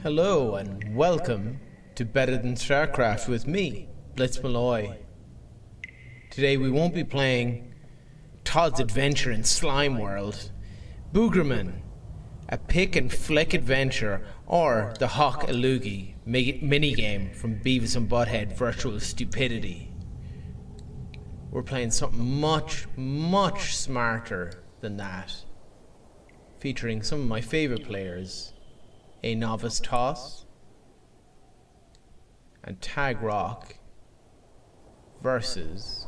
Hello and welcome to Better Than StarCraft with me, Blitz Malloy. Today we won't be playing Todd's Adventure in Slime World, Boogerman, a pick and flick adventure, or the Hawk Alugi minigame from Beavis and Butthead Virtual Stupidity. We're playing something much smarter than that, featuring some of my favourite players, a novice toss, and Tag Rock versus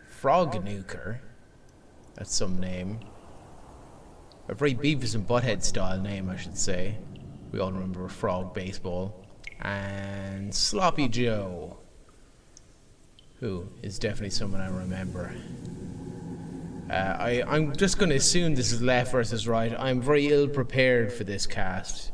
Frog Nuker. That's some name. A very Beavis and Butthead style name, I should say. We all remember Frog Baseball. And Sloppy Joe, who is definitely someone I remember. I'm just going to assume this is left versus right. I'm very ill prepared for this cast.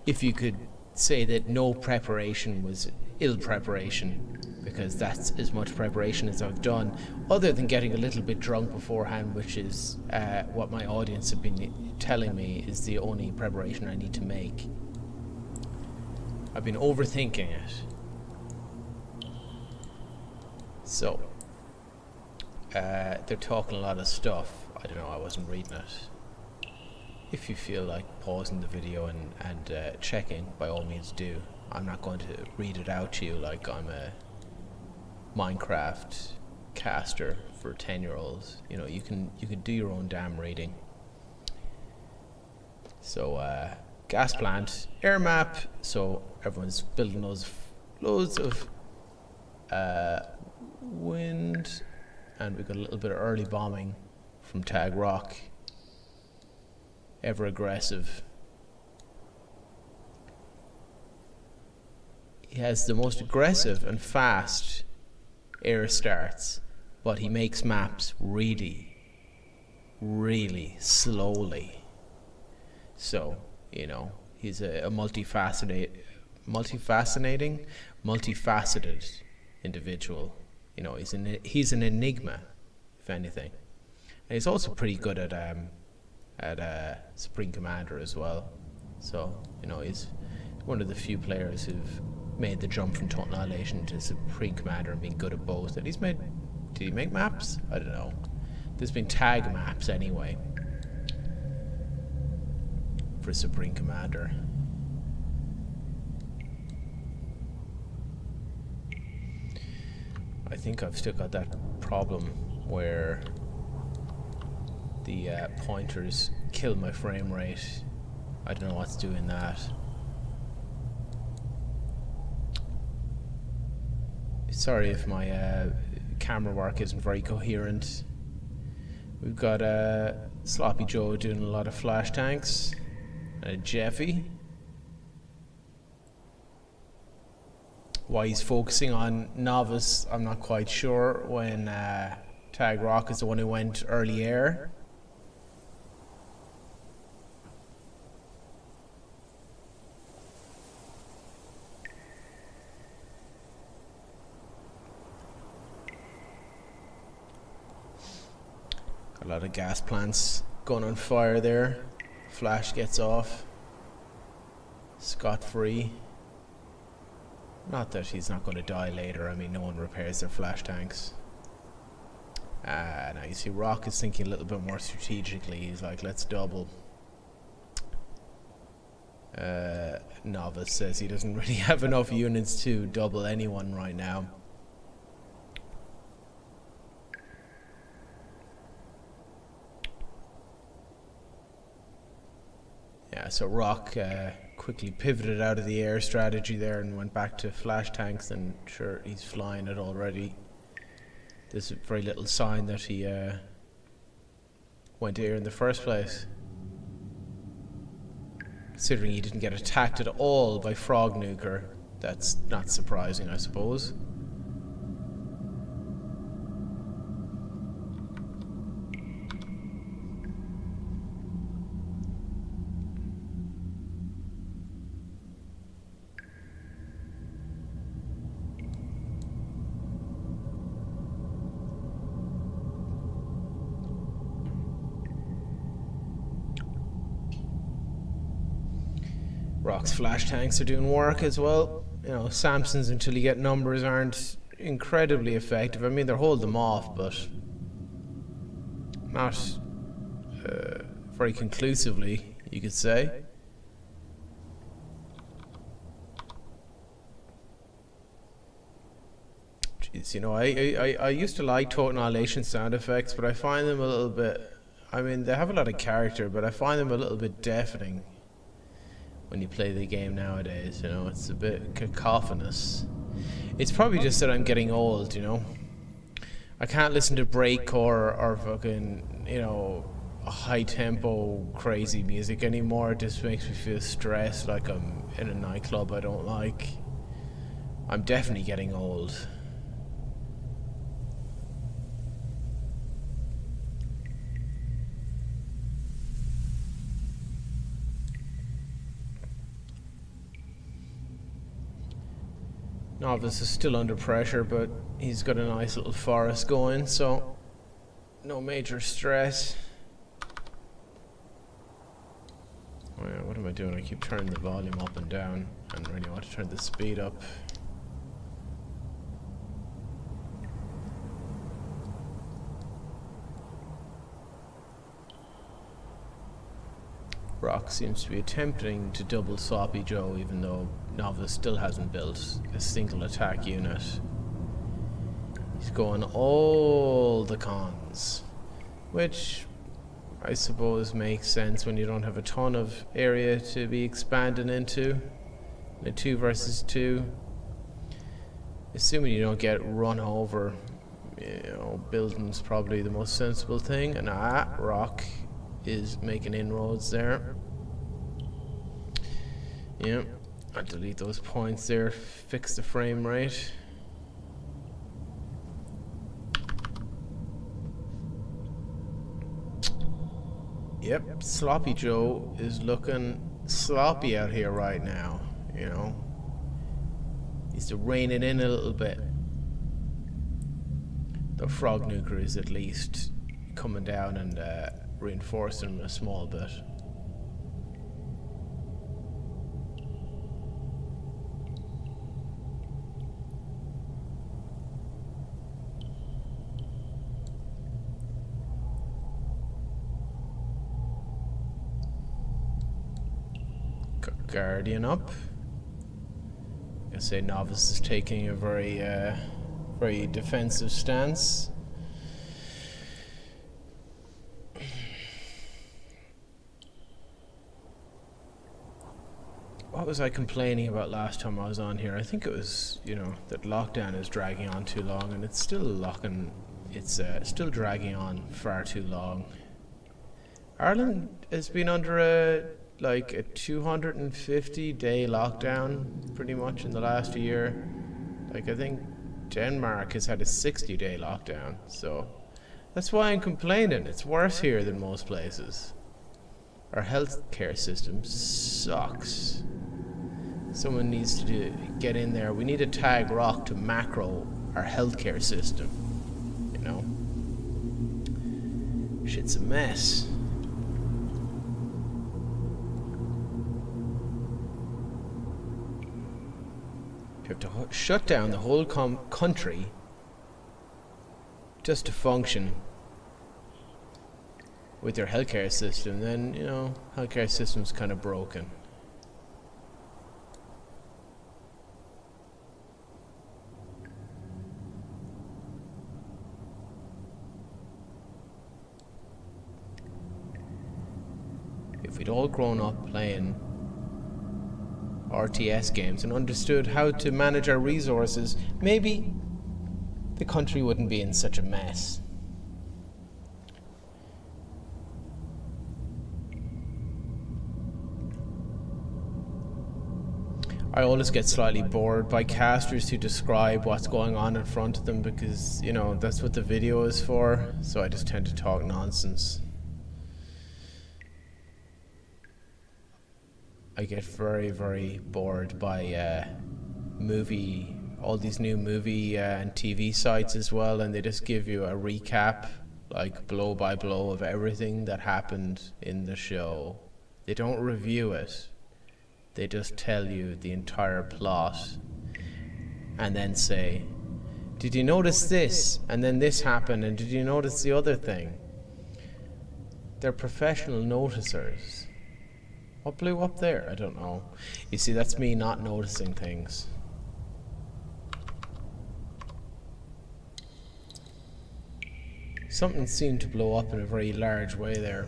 If you could say that no preparation was ill preparation, because that's as much preparation as I've done, other than getting a little bit drunk beforehand, which is what my audience have been telling me is the only preparation I need to make. I've been overthinking it. So, they're talking a lot of stuff. I don't know, I wasn't reading it. If you feel like pausing the video and checking, by all means do. I'm not going to read it out to you like I'm a Minecraft caster for 10-year-olds. You know, you can do your own damn reading. So, Gasplant, air map. So everyone's building loads of wind. And we got a little bit of early bombing from Tag Rock. Ever aggressive. He has the most aggressive and fast air starts, but he makes maps really slowly. So, you know, he's a multifaceted individual. You know, he's an enigma, if anything. And he's also pretty good at Supreme Commander as well. So, you know, he's one of the few players who've made the jump from Total Annihilation to Supreme Commander and been good at both. And did he make maps? I don't know. There's been tag maps anyway for Supreme Commander. I think I've still got that problem where the pointers kill my frame rate. I don't know what's doing that. Sorry if my camera work isn't very coherent. We've got Sloppy Joe doing a lot of flash tanks, and a Jeffy. Why he's focusing on novice, I'm not quite sure, when Tag Rock is the one who went early air. Got a lot of gas plants going on fire there. Flash gets off. Scot-free. Not that he's not going to die later. I mean, no one repairs their flash tanks. Now you see Rock is thinking a little bit more strategically. He's like, let's double. Novice says he doesn't really have enough units to double anyone right now. Yeah, so Rock quickly pivoted out of the air strategy there and went back to flash tanks, and sure, he's flying it already. There's very little sign that he went air in the first place, considering he didn't get attacked at all by Frog Nuker. That's not surprising, I suppose. Rock's flash tanks are doing work as well. You know, Samson's until you get numbers aren't incredibly effective. I mean, they're holding them off, but not very conclusively, you could say. Jeez, you know, I used to like Total Annihilation sound effects, but I find them a little bit... I mean, they have a lot of character, but I find them a little bit deafening when you play the game nowadays, you know. It's a bit cacophonous. It's probably just that I'm getting old, you know. I can't listen to breakcore or fucking, you know, high tempo crazy music anymore. It just makes me feel stressed, like I'm in a nightclub I don't like. I'm definitely getting old. Novice is still under pressure, but he's got a nice little forest going, so no major stress. Oh yeah, what am I doing? I keep turning the volume up and down, and really want to turn the speed up. Rock seems to be attempting to double Sloppy Joe, even though Novice still hasn't built a single attack unit. He's going all the cons, which I suppose makes sense when you don't have a ton of area to be expanding into in a 2 versus 2. Assuming you don't get run over, you know, building's probably the most sensible thing. And Rock is making inroads there. Yep, I'll delete those points there, fix the frame rate. Yep, Sloppy Joe is looking sloppy out here right now, you know. Needs to rein it in a little bit. The Frog Nuker is at least coming down and reinforcing him a small bit. Guardian up. I say Novice is taking a very defensive stance. What was I complaining about last time I was on here? I think it was, you know, that lockdown is dragging on too long, and it's still still dragging on far too long. Ireland has been under a 250-day lockdown pretty much in the last year. Like, I think Denmark has had a 60-day lockdown, so that's why I'm complaining. It's worse here than most places. Our healthcare system sucks. Someone needs to get in there. We need to tag Rock to macro our healthcare system, you know. Shit's a mess. You have to shut down the whole country just to function with your healthcare system. Then, you know, healthcare system's kind of broken. If we'd all grown up playing RTS games and understood how to manage our resources, maybe the country wouldn't be in such a mess. I always get slightly bored by casters who describe what's going on in front of them because, you know, that's what the video is for, so I just tend to talk nonsense. I get very, very bored by all these new movie and TV sites as well, and they just give you a recap, like blow by blow of everything that happened in the show. They don't review it. They just tell you the entire plot and then say, did you notice this? And then this happened, and did you notice the other thing? They're professional noticers. What blew up there? I don't know. You see, that's me not noticing things. Something seemed to blow up in a very large way there.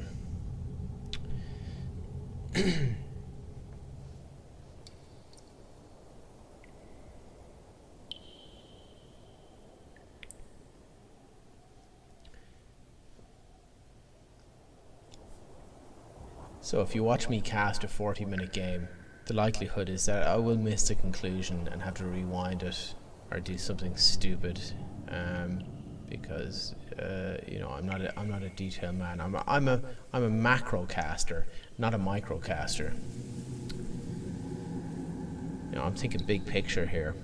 So if you watch me cast a 40-minute game, the likelihood is that I will miss the conclusion and have to rewind it or do something stupid, because you know, I'm not a detail man. I'm a macro caster, not a micro caster. You know, I'm thinking big picture here.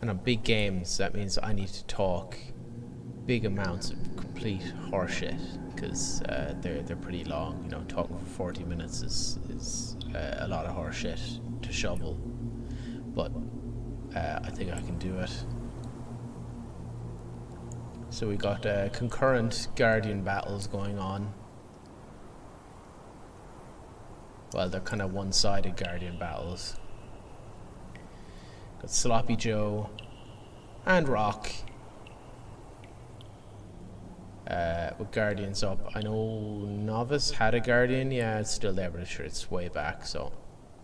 And on big games, that means I need to talk big amounts of complete horseshit, because they're pretty long. You know, talking for 40 minutes is a lot of horseshit to shovel, but I think I can do it. So we got concurrent Guardian battles going on. Well, they're kind of one-sided Guardian battles. Got Sloppy Joe and Rock with Guardians up. I know Novice had a Guardian. Yeah, it's still there, but sure, it's way back, so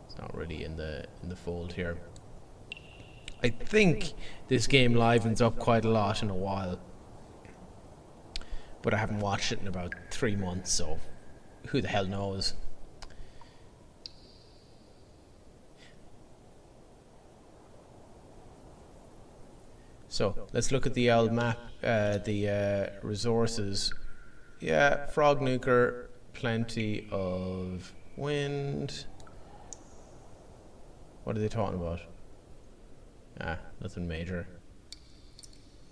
it's not really in the fold here. I think this game livens up quite a lot in a while, but I haven't watched it in about 3 months, so who the hell knows. So let's look at the old map, the resources. Yeah, frog nuker, plenty of wind. What are they talking about? Ah, nothing major.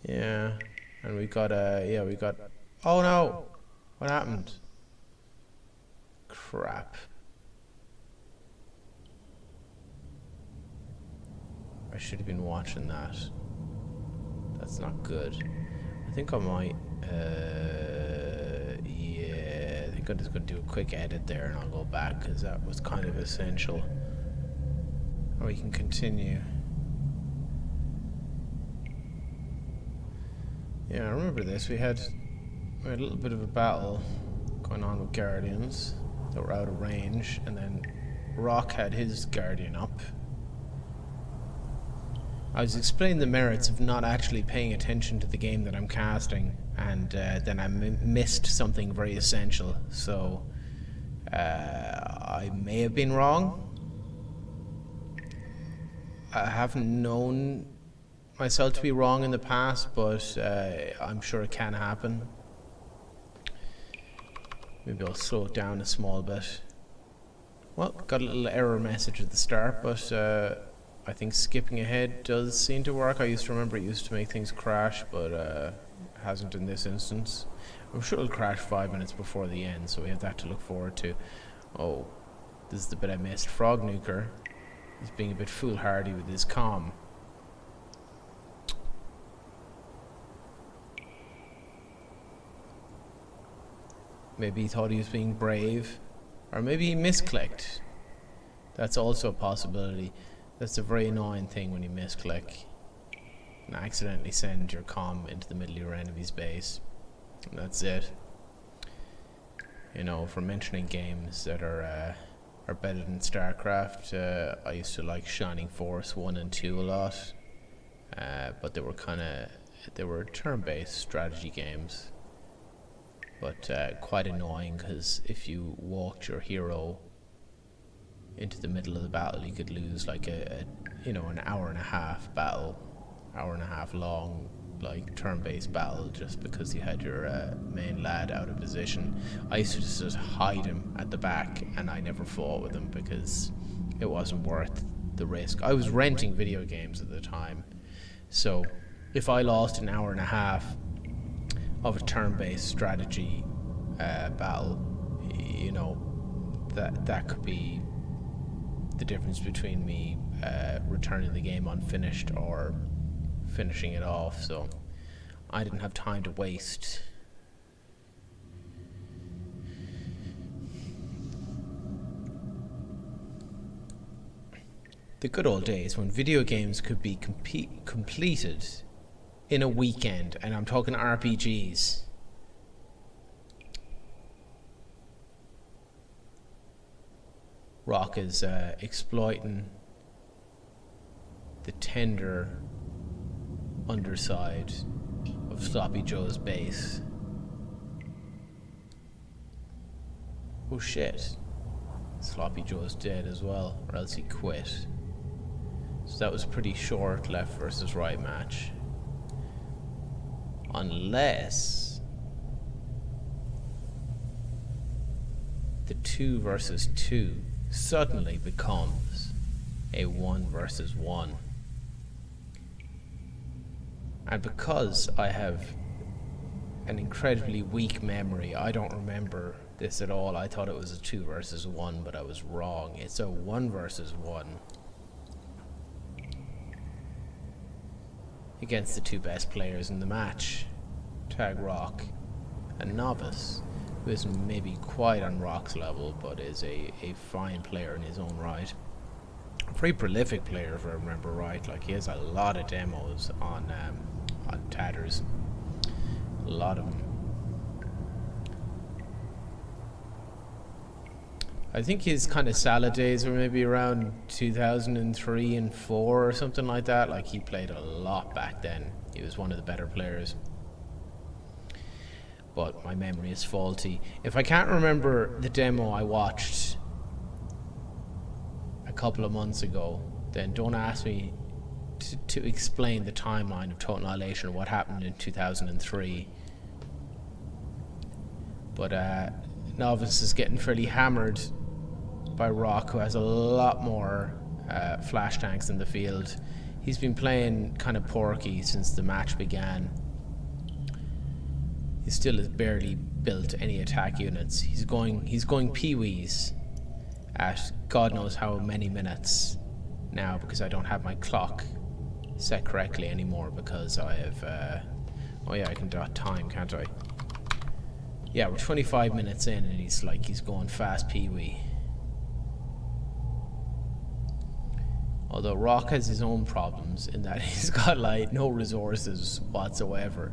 Yeah, and we got we got. Oh no! What happened? Crap. I should have been watching that. That's not good. I think I might, yeah, I think I'm just going to do a quick edit there and I'll go back, because that was kind of essential. Or we can continue. Yeah, I remember this. We had a little bit of a battle going on with Guardians that were out of range, and then Rock had his Guardian up. I was explaining the merits of not actually paying attention to the game that I'm casting, and then I missed something very essential. So I may have been wrong. I haven't known myself to be wrong in the past, but I'm sure it can happen. Maybe I'll slow it down a small bit. Well, got a little error message at the start, but I think skipping ahead does seem to work. I used to remember it used to make things crash, but it hasn't in this instance. I'm sure it'll crash 5 minutes before the end, so we have that to look forward to. Oh, this is the bit I missed. Frog Nuker is being a bit foolhardy with his comm. Maybe he thought he was being brave, or maybe he misclicked. That's also a possibility. That's a very annoying thing when you misclick and accidentally send your comm into the middle of your enemy's base. And that's it. You know, for mentioning games that are better than StarCraft, I used to like Shining Force 1 and 2 a lot, but they were turn-based strategy games. But quite annoying, because if you walked your hero into the middle of the battle, you could lose like an hour and a half battle, hour and a half long, like turn-based battle, just because you had your main lad out of position. I used to just hide him at the back, and I never fought with him because it wasn't worth the risk. I was renting video games at the time, so if I lost an hour and a half of a turn-based strategy battle, you know, that could be the difference between me returning the game unfinished or finishing it off. So I didn't have time to waste. The good old days when video games could be completed in a weekend, and I'm talking RPGs. Rock is exploiting the tender underside of Sloppy Joe's base. Oh shit. Sloppy Joe's dead as well, or else he quit. So that was a pretty short left versus right match. Unless the 2 versus 2 suddenly becomes a 1 versus 1. And because I have an incredibly weak memory, I don't remember this at all. I thought it was a 2 versus 1, but I was wrong. It's a 1 versus 1 against the 2 best players in the match, Tag Rock and Novice, who isn't maybe quite on Rock's level, but is a fine player in his own right. A very prolific player, if I remember right. Like, he has a lot of demos on Tatters. A lot of them. I think his kind of salad days were maybe around 2003 and 4 or something like that. Like, he played a lot back then. He was one of the better players. But my memory is faulty. If I can't remember the demo I watched a couple of months ago, then don't ask me to explain the timeline of Total Annihilation, what happened in 2003. But Novice is getting fairly hammered by Rock, who has a lot more flash tanks in the field. He's been playing kind of porky since the match began. He still has barely built any attack units. He's going peewees at God knows how many minutes now, because I don't have my clock set correctly anymore, because I have oh yeah, I can dot time, can't I? Yeah, we're 25 minutes in and he's going fast peewee. Although Rock has his own problems in that he's got like no resources whatsoever.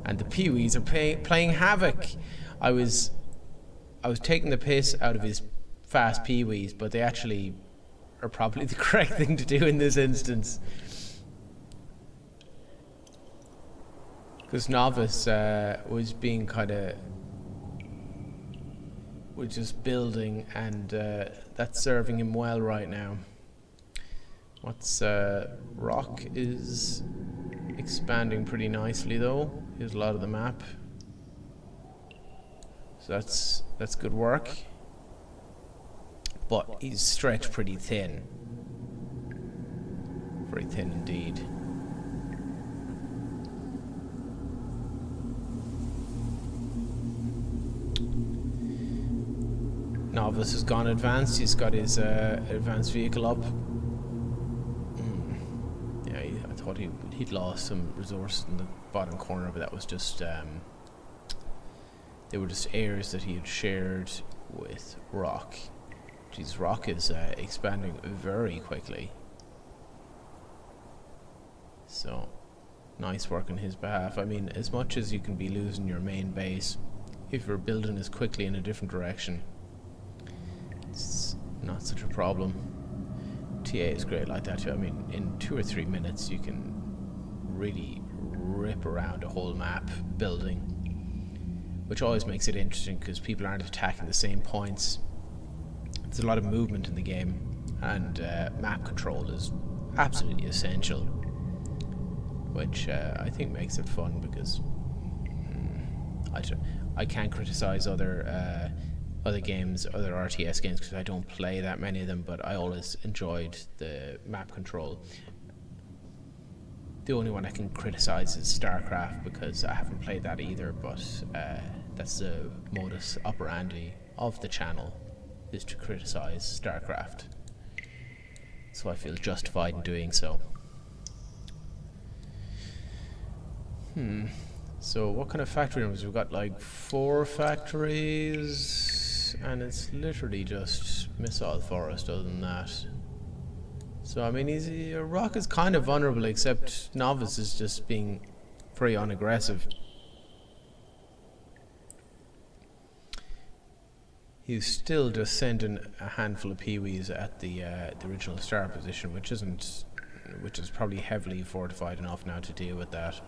And the peewees are playing havoc. I was taking the piss out of his fast peewees, but they actually are probably the correct thing to do in this instance. Because Novice was being was just building, and that's serving him well right now. Rock is expanding pretty nicely though. Here's a lot of the map. So that's good work. But he's stretched pretty thin. Very thin indeed. Novice has gone advanced. He's got his advanced vehicle up. Yeah, I thought he'd lost some resources in the bottom corner, but that was just they were just areas that he had shared with Rock. Jeez, Rock is expanding very quickly. So, nice work on his behalf. I mean, as much as you can be losing your main base, if you're building as quickly in a different direction, it's not such a problem. TA is great like that too. I mean, in 2 or 3 minutes you can really rip around a whole map building, which always makes it interesting because people aren't attacking the same points. There's a lot of movement in the game, and map control is absolutely essential, which I think makes it fun, because I can't criticize other games, other RTS games, because I don't play that many of them, but I always enjoyed the map control. The only one I can criticize is StarCraft because I haven't played that either, but that's the modus operandi of the channel, is to criticize StarCraft. So I feel justified in doing so. So what kind of factory numbers? We've got like 4 factories, and it's literally just missile forest other than that. So I mean, Rock is kind of vulnerable, except Novice is just being very unaggressive. He's still just sending a handful of peewees at the original start position, which is probably heavily fortified enough now to deal with that.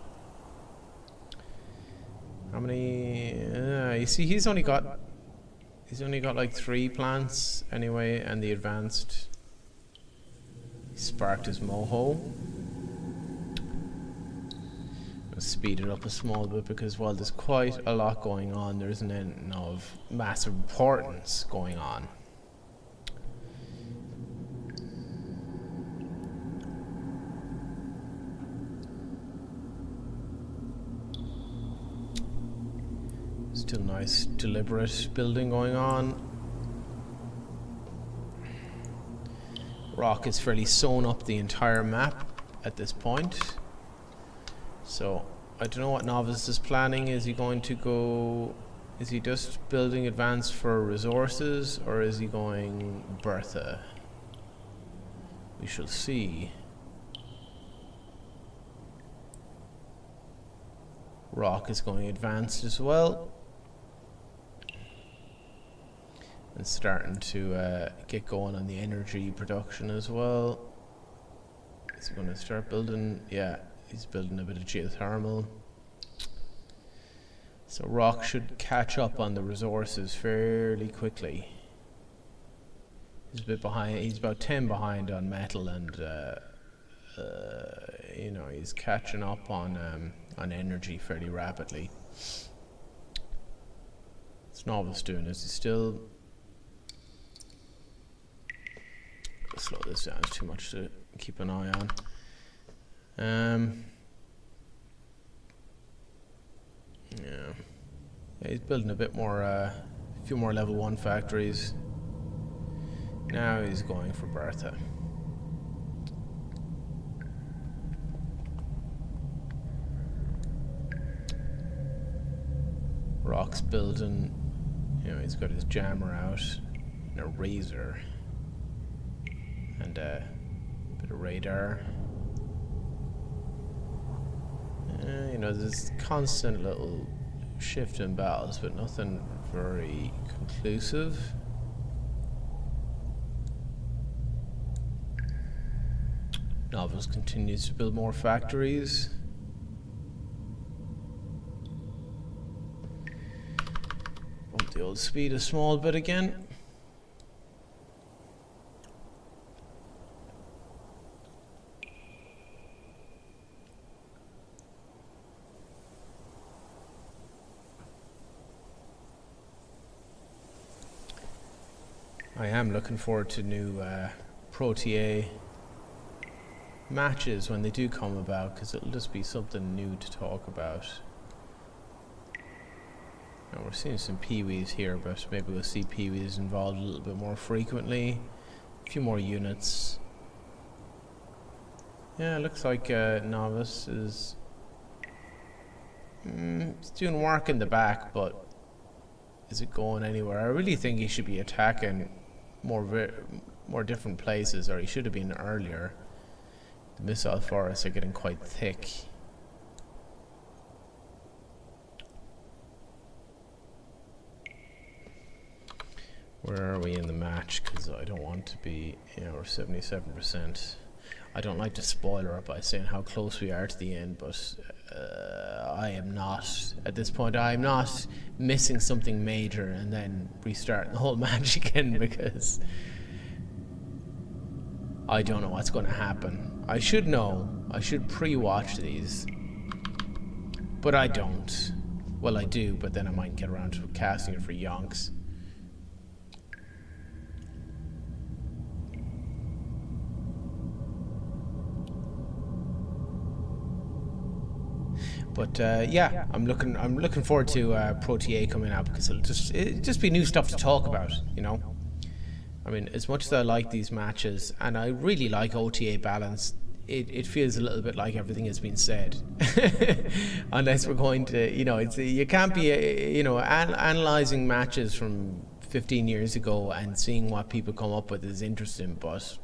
How many? You see, he's only got like 3 plants anyway, and the advanced. He sparked his moho. I'll speed it up a small bit because while there's quite a lot going on, there isn't anything of massive importance going on. Still nice, deliberate building going on. Rock is fairly sewn up the entire map at this point. So, I don't know what Novice is planning. Is he going to go... Is he just building advance for resources, or is he going Bertha? We shall see. Rock is going advanced as well. And starting to get going on the energy production as well. Is he going to start building? Yeah, he's building a bit of geothermal. So Rock should catch up on the resources fairly quickly. He's a bit behind. He's about 10 behind on metal, and you know, he's catching up on energy fairly rapidly. What's Novice doing? Is he still... Slow this down, it's too much to keep an eye on. Yeah, he's building a bit more, a few more level 1 factories. Now he's going for Bertha. Rock's building, you know, he's got his jammer out and a razor. And a bit of radar. You know, there's constant little shift in battles, but nothing very conclusive. Novice continues to build more factories. Bump the old speed a small bit again. I am looking forward to new Protea matches when they do come about, because it'll just be something new to talk about. Now we're seeing some peewees here, but maybe we'll see peewees involved a little bit more frequently. A few more units. Yeah, it looks like Novice is he's doing work in the back, but is it going anywhere? I really think he should be attacking more different places, or he should have been earlier. The missile forests are getting quite thick. Where are we in the match? Because I don't want to be, you know, we're 77%. I don't like to spoiler it by saying how close we are to the end, but I am not, at this point, I am not missing something major and then restarting the whole match again, because I don't know what's going to happen. I should know. I should pre-watch these, but I don't. Well, I do, but then I might get around to casting it for yonks. But yeah, I'm looking forward to Pro TA coming out, because it'll just be new stuff to talk about, you know. I mean, as much as I like these matches, and I really like OTA balance, it feels a little bit like everything has been said. Unless we're going to, you know, you can't be, you know, analysing matches from 15 years ago and seeing what people come up with is interesting, but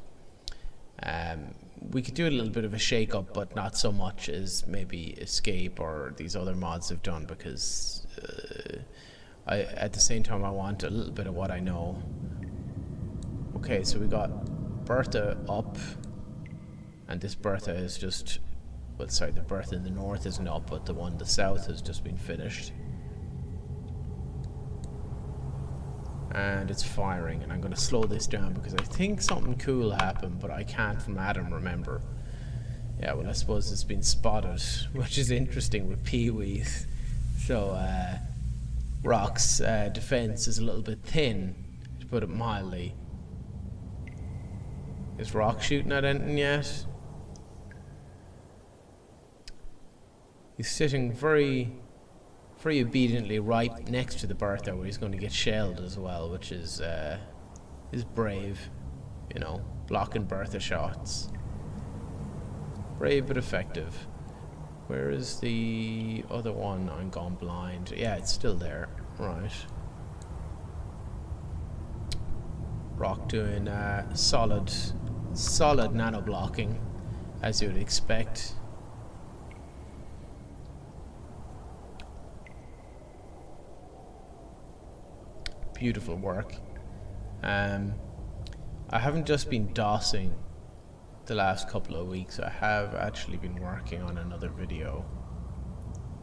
we could do a little bit of a shake-up, but not so much as maybe Escape or these other mods have done, because at the same time I want a little bit of what I know. Okay, so we got Bertha up, and this Bertha is just, well, sorry, the Bertha in the north isn't up, but the one in the south has just been finished. And it's firing, and I'm going to slow this down because I think something cool happened, but I can't from Adam remember. Yeah, well, I suppose it's been spotted, which is interesting with Pee-wees. So, Rock's defense is a little bit thin, to put it mildly. Is Rock shooting at anything yet? He's sitting very obediently right next to the Bertha, where he's going to get shelled as well, which is brave, you know, blocking Bertha shots. Brave but effective. Where is the other one? I'm gone blind. Yeah, it's still there. Right. Rock doing solid nano blocking, as you would expect. Beautiful work. I haven't just been DOSing the last couple of weeks. I have actually been working on another video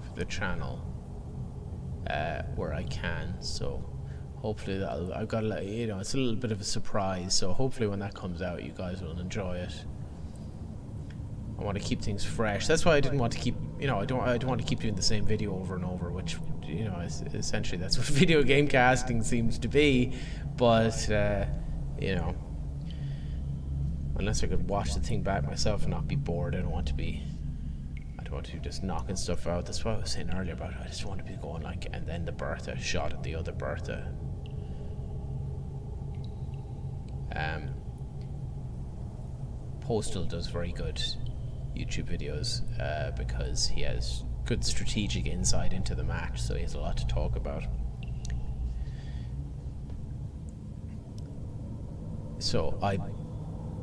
for the channel where I can. So hopefully I've got a, you know, it's a little bit of a surprise. So hopefully when that comes out, you guys will enjoy it. I want to keep things fresh. That's why I didn't want to keep, you know, I don't want to keep doing the same video over and over, which, you know, essentially that's what video game casting seems to be. But you know, unless I could watch the thing back myself and not be bored, I don't want to be just knocking stuff out. That's what I was saying earlier about, I just want to be going like, and then the Bertha shot at the other Bertha. Postal does very good YouTube videos because he has good strategic insight into the match, so he has a lot to talk about. So I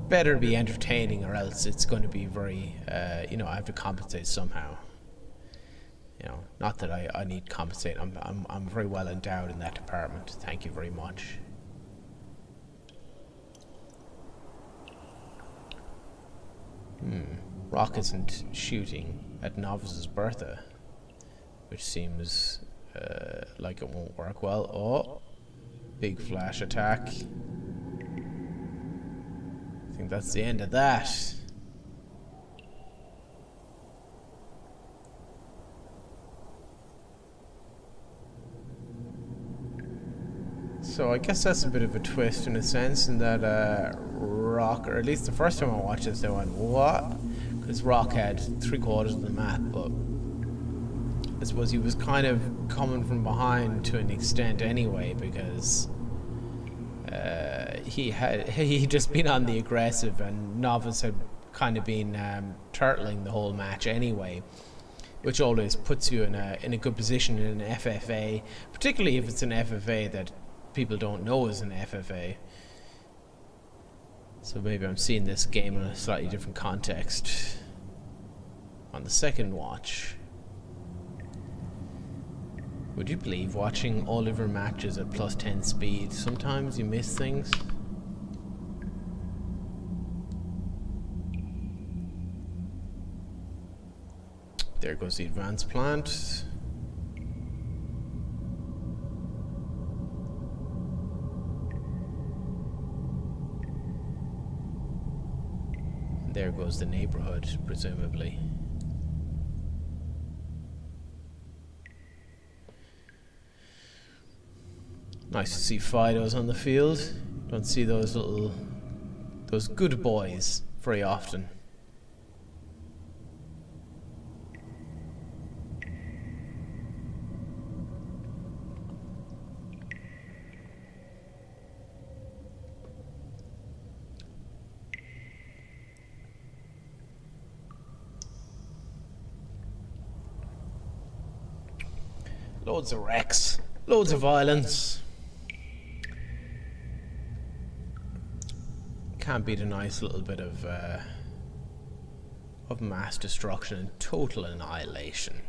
better be entertaining, or else it's going to be very, you know, I have to compensate somehow. You know, not that I need to compensate. I'm very well endowed in that department. Thank you very much. Rock isn't shooting at Novice's Bertha, which seems like it won't work well. Oh, big flash attack. I think that's the end of that. So I guess that's a bit of a twist in a sense, in that Rock, or at least the first time I watched this, I went, what? Because Rock had 3/4 of the map, but I suppose he was kind of coming from behind to an extent anyway, because he'd just been on the aggressive, and Novice had kind of been turtling the whole match anyway, which always puts you in a good position in an FFA, particularly if it's an FFA that people don't know is an FFA. So maybe I'm seeing this game in a slightly different context on the second watch. Would you believe, watching all of your matches at +10 speed, sometimes you miss things? There goes the advanced plant. There goes the neighborhood, presumably. Nice to see Fidos on the field. Don't see those good boys very often. Loads of wrecks. Loads of violence. Can't beat a nice little bit of mass destruction and total annihilation.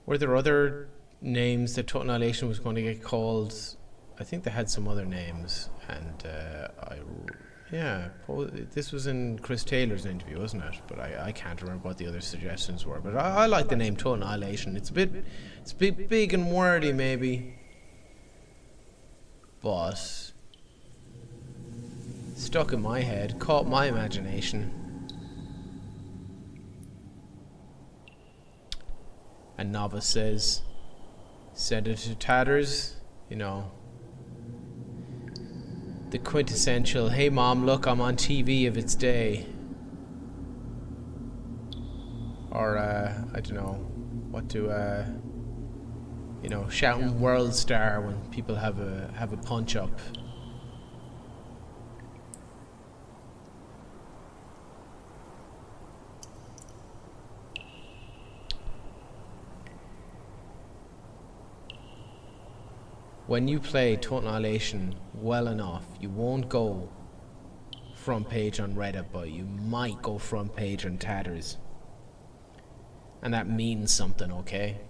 Were there other names that Total Annihilation was going to get called? I think they had some other names, and this was in Chris Taylor's interview, wasn't it? But I can't remember what the other suggestions were. But I like the name Total Annihilation. It's a bit big and wordy, maybe, but stuck in my head, caught my imagination. And Novice says, "Send it to tatters," you know. The quintessential, "Hey mom, look, I'm on TV of its day." Or, I don't know, what to, you know, shouting world star when people have a punch up. When you play Total Annihilation well enough, you won't go front page on Reddit, but you might go front page on Tatters. And that means something, okay?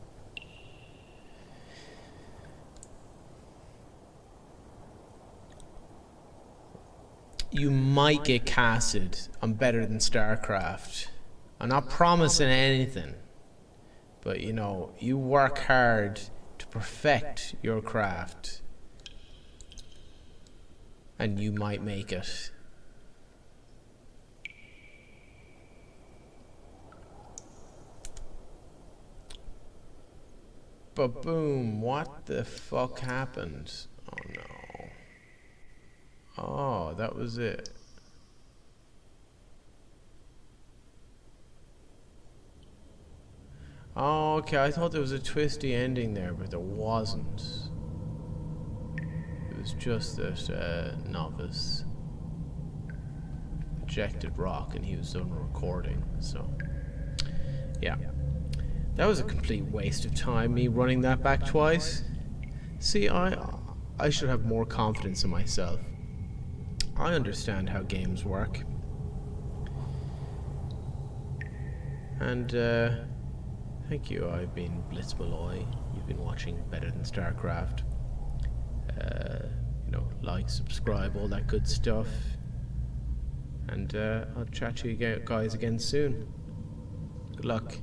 You might get casted on Better Than StarCraft. I'm not promising anything, but you know, you work hard to perfect your craft, and you might make it. But boom, what the fuck happened? Oh no. Oh, that was it. Oh, okay, I thought there was a twisty ending there, but there wasn't. It was just that Novice ejected Rock and he was done recording, so yeah. That was a complete waste of time, me running that back twice. See, I should have more confidence in myself. I understand how games work. And, thank you. I've been Blitz Malloy. You've been watching Better Than StarCraft. You know, like, subscribe, all that good stuff. And I'll chat to you guys again soon. Good luck.